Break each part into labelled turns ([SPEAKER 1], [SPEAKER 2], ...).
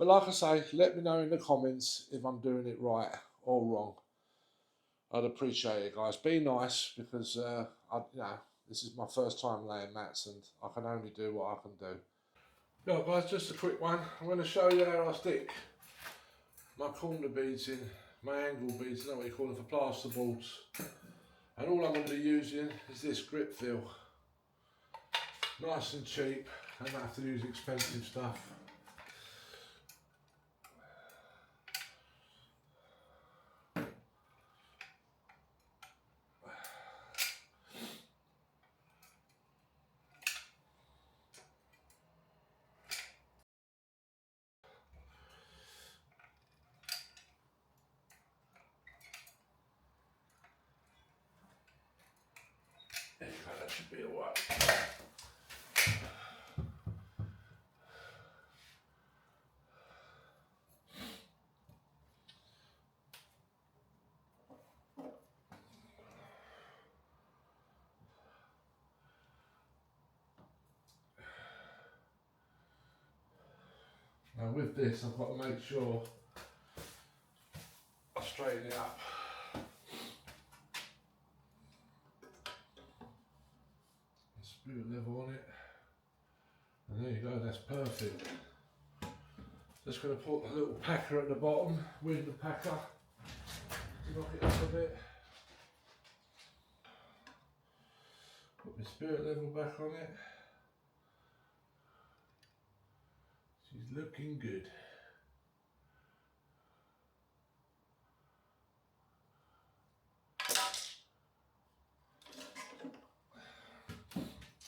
[SPEAKER 1] like I say, let me know in the comments if I'm doing it right or wrong. I'd appreciate it, guys. Be nice, because this is my first time laying mats and I can only do what I can do. Yeah, guys, just a quick one. I'm going to show you how I stick my corner beads in, my angle beads, you know what you call them, for plasterboards. And all I'm going to be using is this grip fill. Nice and cheap, I don't have to use expensive stuff. There you go, that should be alright. Now with this, I've got to make sure I straighten it up. Spirit level on it. And there you go, that's perfect. Just going to put a little packer at the bottom, with the packer, to knock it up a bit. Put my spirit level back on it. She's looking good.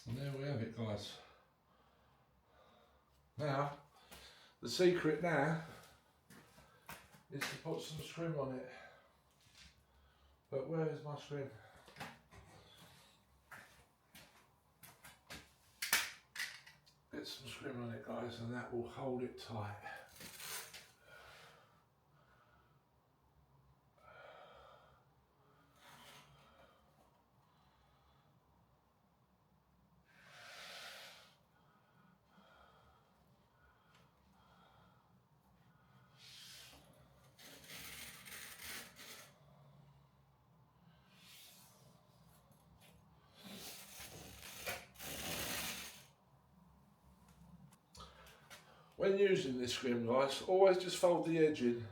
[SPEAKER 1] And there we have it, guys. Now, the secret now is to put some scrim on it. But where is my scrim? Get some scrim on it, guys, and that will hold it tight. When using this scrim, guys, always just fold the edge in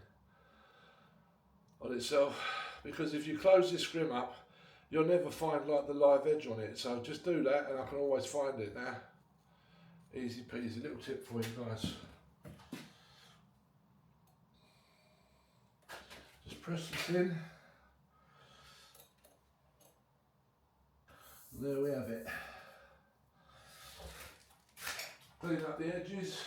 [SPEAKER 1] on itself, because if you close this scrim up, you'll never find like the live edge on it. So just do that and I can always find it now. Easy peasy, little tip for you guys. Just press this in. And there we have it. Clean up the edges.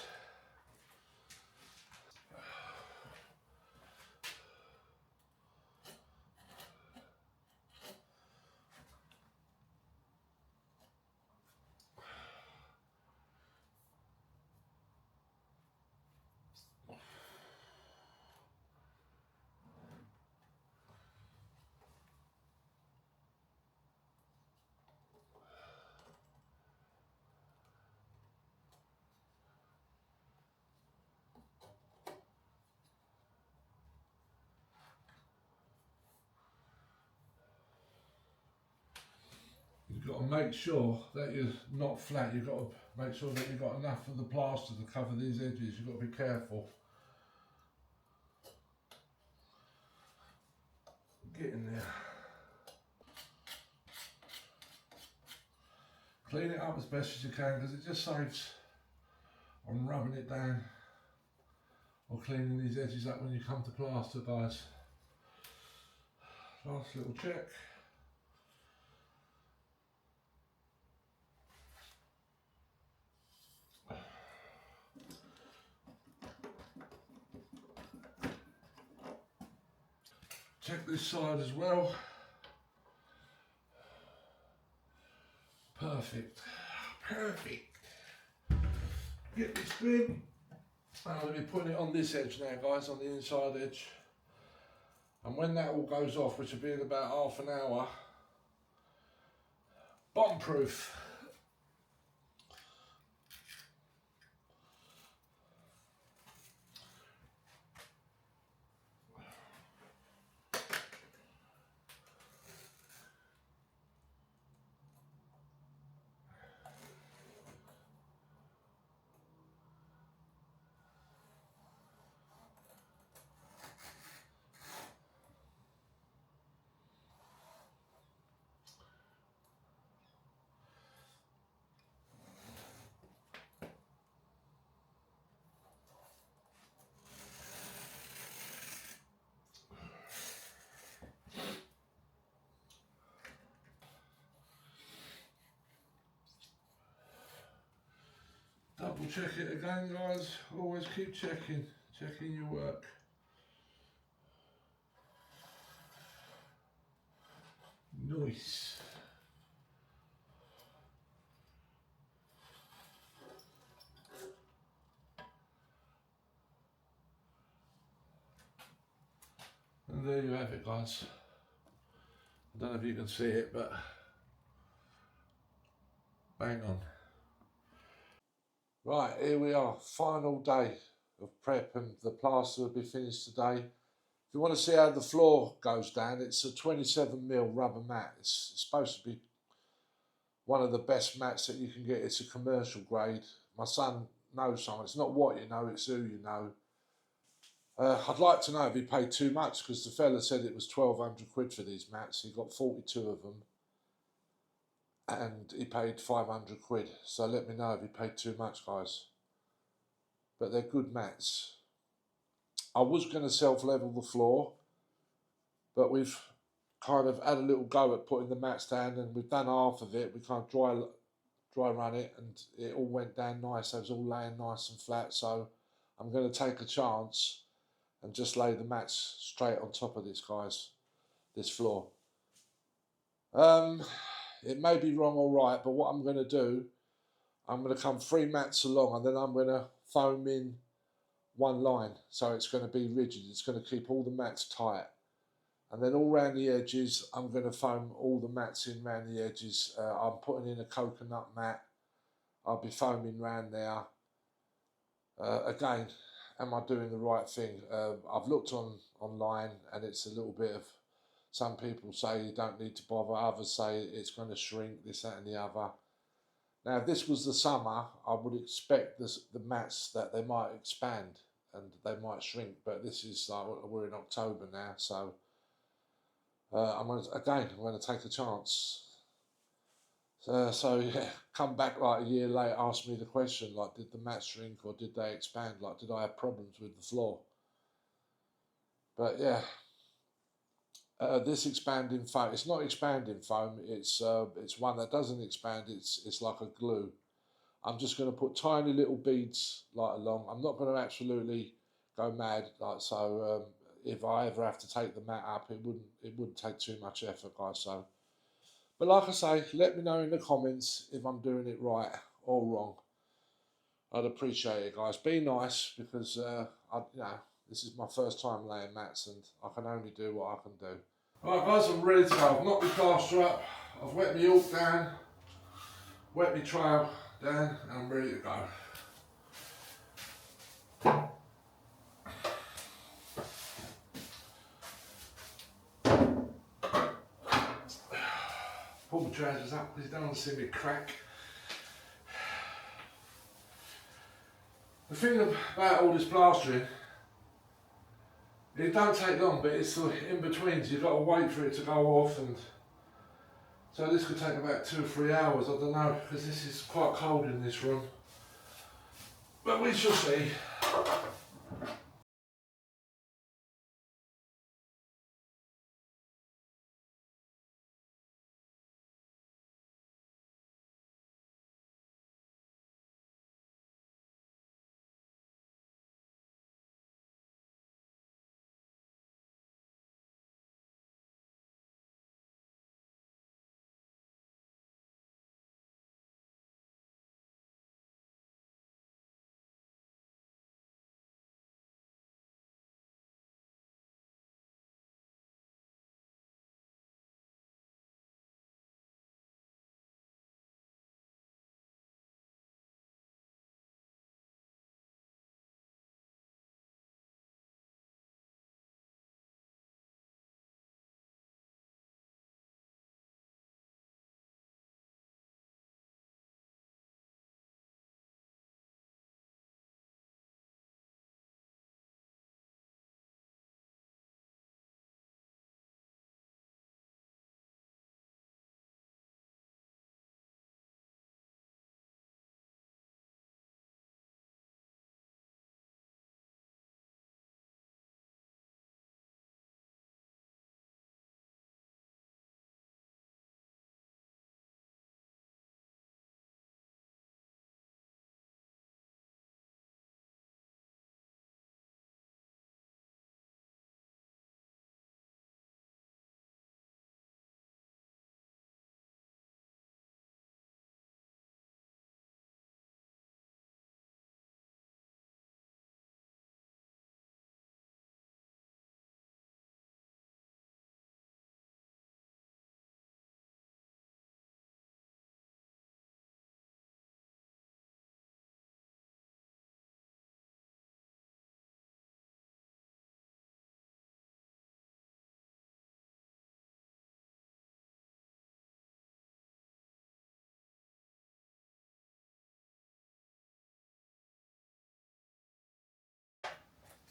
[SPEAKER 1] You've got to make sure that you're not flat. You've got to make sure that you've got enough of the plaster to cover these edges. You've got to be careful. Get in there. Clean it up as best as you can, because it just saves on rubbing it down or cleaning these edges up when you come to plaster, guys. Last little check. Check this side as well. Perfect. Perfect. Get this scrim. I'm going to be putting it on this edge now, guys, on the inside edge. And when that all goes off, which will be in about half an hour, bomb proof. check it again, guys. Always keep checking your work. Nice. And there you have it, guys. I don't know if you can see it, but bang on. Right, here we are, final day of prep, and the plaster will be finished today. If you want to see how the floor goes down, it's a 27mm rubber mat. It's supposed to be one of the best mats that you can get. It's a commercial grade. My son knows someone. It's not what you know, it's who you know. I'd like to know if he paid too much, because the fella said it was 1,200 quid for these mats. He got 42 of them and he paid 500 quid. So let me know if he paid too much, guys. But they're good mats. I was going to self-level the floor, but we've kind of had a little go at putting the mats down, and we've done half of it. We kind of dry run it, and it all went down nice. It was all laying nice and flat. So I'm going to take a chance and just lay the mats straight on top of this, guys, this floor. It may be wrong or right, but what I'm going to do, I'm going to come 3 mats along, and then I'm going to foam in one line, so it's going to be rigid. It's going to keep all the mats tight, and then all round the edges I'm going to foam all the mats in round the edges. I'm putting in a coconut mat. I'll be foaming round there. Again, am I doing the right thing? I've looked online, and it's a little bit of, some people say you don't need to bother, others say it's going to shrink, this, that and the other. Now, if this was the summer, I would expect the mats that they might expand and they might shrink, but this is like, we're in October now, so I'm going to take a chance. So yeah, come back like a year later, ask me the question, like, did the mats shrink or did they expand? Like, did I have problems with the floor? But yeah, this expanding foam, it's not expanding foam, it's one that doesn't expand, it's like a glue. I'm just going to put tiny little beads like along. I'm not going to absolutely go mad, like, so if I ever have to take the mat up, it wouldn't take too much effort, guys. So, but like I say, let me know in the comments if I'm doing it right or wrong. I'd appreciate it, guys. Be nice, because this is my first time laying mats, and I can only do what I can do. Right, guys, I'm ready to go. I've knocked my plaster up. I've wet my York down, wet my trail down, and I'm ready to go. Pull my trousers up because you don't want to see me crack. The thing about all this plastering, it don't take long, but it's the in-betweens. You've got to wait for it to go off, and so this could take about 2 or 3 hours, I don't know, because this is quite cold in this room. But we shall see.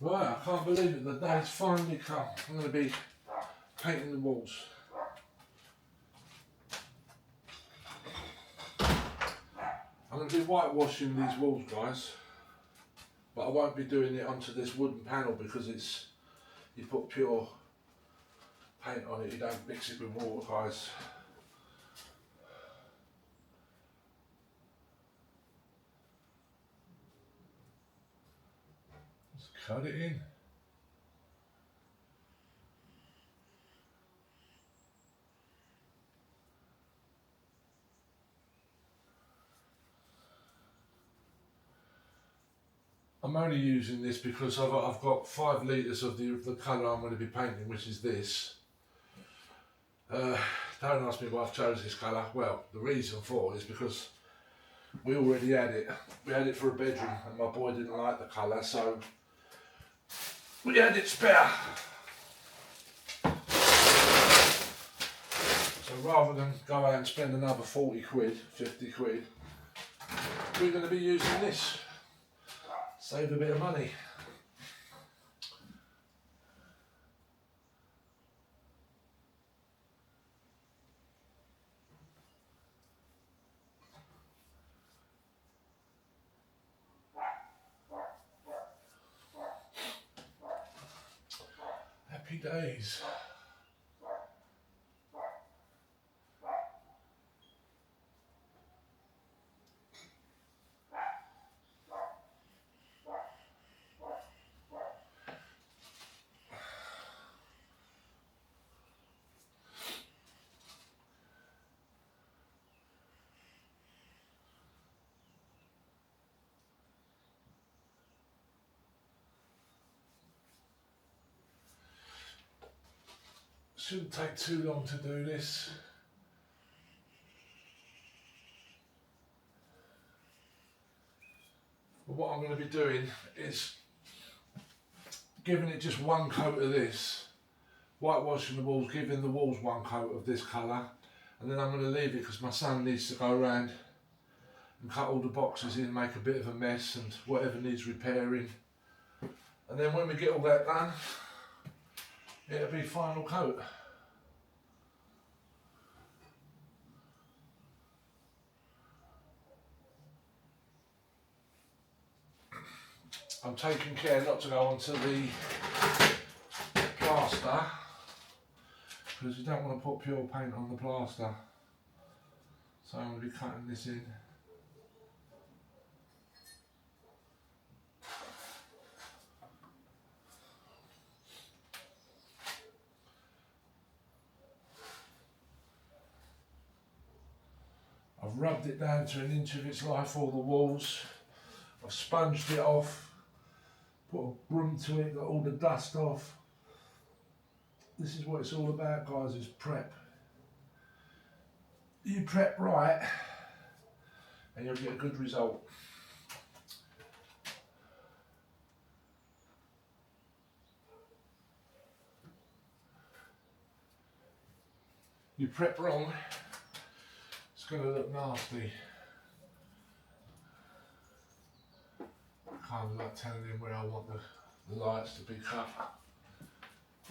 [SPEAKER 1] Right, I can't believe it, the day's finally come. I'm going to be painting the walls. I'm going to be whitewashing these walls, guys, but I won't be doing it onto this wooden panel because it's, you put pure paint on it, you don't mix it with water, guys. Just cut it in. I'm only using this because I've got 5 litres of the colour I'm going to be painting, which is this. Don't ask me why I've chosen this colour. Well, the reason for it is because we already had it. We had it for a bedroom and my boy didn't like the colour, so we had it spare. So rather than go out and spend another 40 quid, 50 quid, we're going to be using this. Save a bit of money. Happy days. Shouldn't take too long to do this. But what I'm going to be doing is giving it just one coat of this, whitewashing the walls, giving the walls one coat of this colour, and then I'm going to leave it because my son needs to go around and cut all the boxes in, make a bit of a mess and whatever needs repairing. And then when we get all that done, it'll be final coat. I'm taking care not to go onto the plaster because you don't want to put pure paint on the plaster. So I'm going to be cutting this in. I've rubbed it down to 1 inch of its life, all the walls. I've sponged it off, put a broom to it, got all the dust off. This is what it's all about, guys, is prep. You prep right and you'll get a good result. You prep wrong, it's going to look nasty. Kind of like telling him where I want the lights to be cut.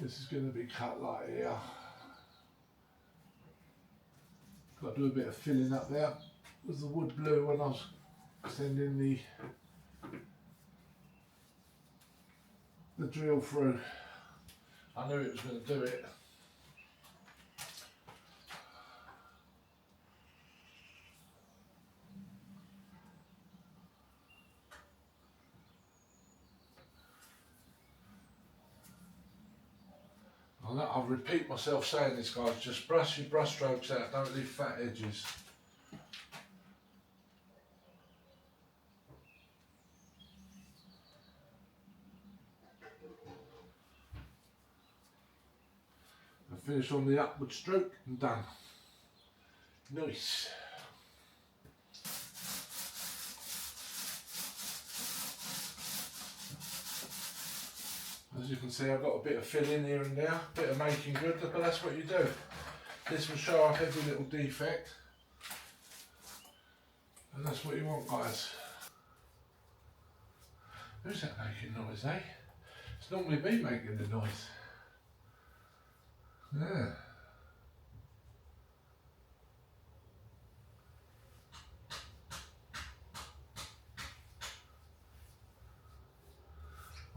[SPEAKER 1] This is going to be cut like here. Got to do a bit of filling up there with the wood blue when I was sending the drill through. I knew it was going to do it. I'll repeat myself saying this, guys, just brush your brush strokes out, don't leave fat edges. And finish on the upward stroke and done. Nice. As you can see, I've got a bit of filling here and there, a bit of making good, but that's what you do. This will show off every little defect, and that's what you want, guys. Who's that making noise, eh? It's normally me making the noise. Yeah.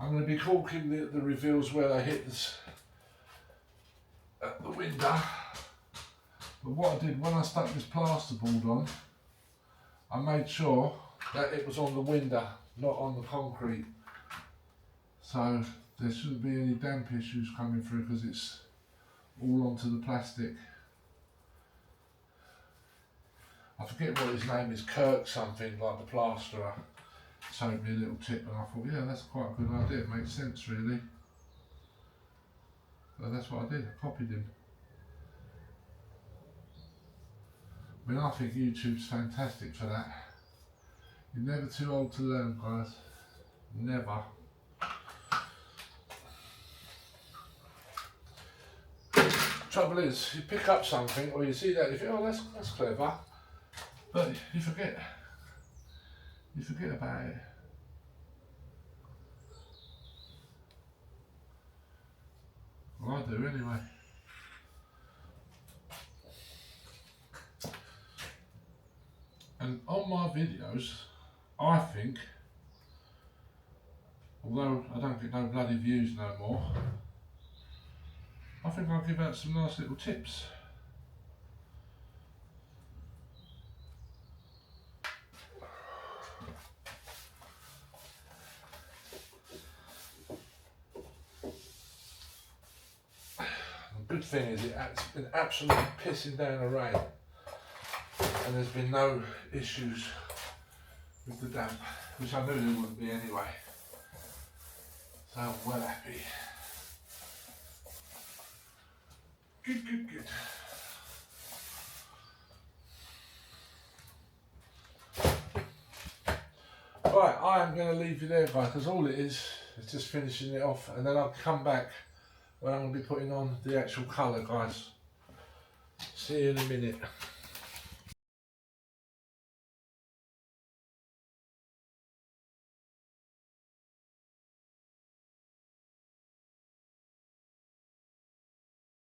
[SPEAKER 1] I'm going to be caulking the reveals where they hit this at the window. But what I did when I stuck this plasterboard on, I made sure that it was on the window, not on the concrete. So there shouldn't be any damp issues coming through because it's all onto the plastic. I forget what his name is, Kirk something, like the plasterer. Showed me a little tip and I thought, yeah, that's quite a good idea, it makes sense really. So that's what I did, I copied him. I mean, I think YouTube's fantastic for that. You're never too old to learn, guys. Never. Trouble is, you pick up something or you see that, you think, oh, that's clever. But you forget. You forget about it. Well, I do anyway. And on my videos, I think, although I don't get no bloody views no more, I think I'll give out some nice little tips. The good thing is it's been absolutely pissing down the rain and there's been no issues with the damp, which I knew there wouldn't be anyway. So I'm well happy. Good, good, good. Right, I am going to leave you there, guys, because all it is just finishing it off, and then I'll come back when I'm going to be putting on the actual colour, guys. See you in a minute.